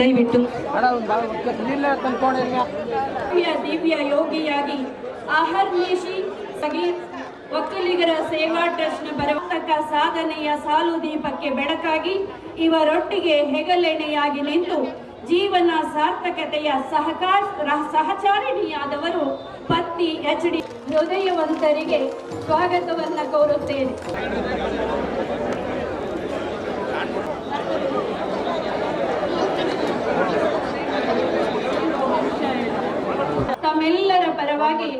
ದಯವಿಟ್ಟು ದಿವ್ಯ ಯೋಗಿಯಾಗಿ ಅಹರ್ನಿಶಿ ಒಕ್ಕಲಿಗರ ಸೇವಾ ಟ್ರಸ್ಟ್ನ ಬರವತಕ್ಕ ಸಾಧನೆಯ ಸಾಲು ದೀಪಕ್ಕೆ ಬೆಳಕಾಗಿ ಇವರೊಟ್ಟಿಗೆ ಹೆಗಲೆಣೆಯಾಗಿ ನಿಂತು ಜೀವನ ಸಾರ್ಥಕತೆಯ ಸಹಚಾರಿಣಿಯಾದವರು ಪತ್ನಿ HD ಹೃದಯವಂತರಿಗೆ ಸ್ವಾಗತವನ್ನ ಕೋರುತ್ತೇನೆ. ತಮ್ಮೆಲ್ಲರ ಪರವಾಗಿ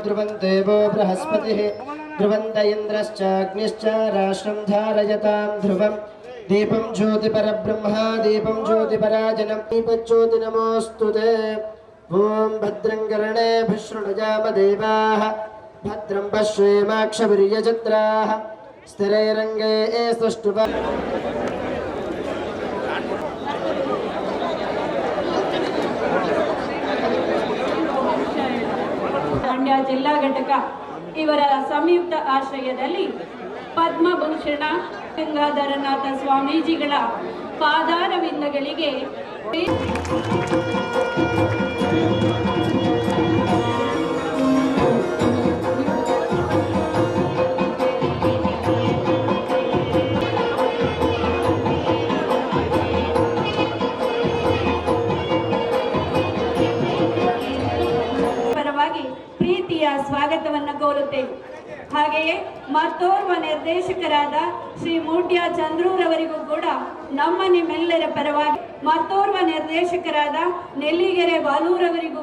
ಧ್ರುವಂತೇವೋ ಬೃಹಸ್ಪತಿ ಧ್ರುವಂತ ಇಂದ್ರಶ್ಚ ಅಗ್ನಿಶ್ಚ ರಾಷ್ಟ್ರಂ ಧಾರಯತಾಂ ಧ್ರುವಂ ದೀಪಂ ಜ್ಯೋತಿ ಪರಬ್ರಹ್ಮ ದೀಪಂ ಜ್ಯೋತಿ ಪರಾಜನಂ ದೀಪಜ್ಯೋತಿ ನಮೋಸ್ತುತೆ. ಓಂ ಭದ್ರಂ ಕರ್ಣೇಭಿಃ ಶೃಣುಯಾಮ ದೇವಾಃ ಭದ್ರಂ ಪಶ್ಯೇಮಾಕ್ಷಭಿರ್ಯಜತ್ರಾಃ ಸ್ಥಿರೈರಂಗೇ ಸುಷ್ಟುವ. ಮಂಡ್ಯ ಜಿಲ್ಲಾ ಘಟಕ ಇವರ ಸಂಯುಕ್ತ ಆಶ್ರಯದಲ್ಲಿ ಪದ್ಮಭೂಷಣ ಗಂಗಾಧರನಾಥ ಸ್ವಾಮೀಜಿಗಳ ಪಾದಾರವಿಂದಗಳಿಗೆ ಪರವಾಗಿ ಪ್ರೀತಿಯ ಸ್ವಾಗತವನ್ನು ಕೋರುತ್ತೇವೆ. ಹಾಗೆಯೇ ಮತ್ತೋರ್ವ ನಿರ್ದೇಶಕರಾದ ಶ್ರೀ ಮೂಡ್ಯ ಚಂದ್ರೂರವರಿಗೂ ಕೂಡ ನಿಮ್ಮೆಲ್ಲರ ಪರವಾಗಿ ಮತ್ತೋರ್ವ ನಿರ್ದೇಶಕರಾದ ನೆಲ್ಲಿಗೆರೆ ಬಾಲೂರವರಿಗೂ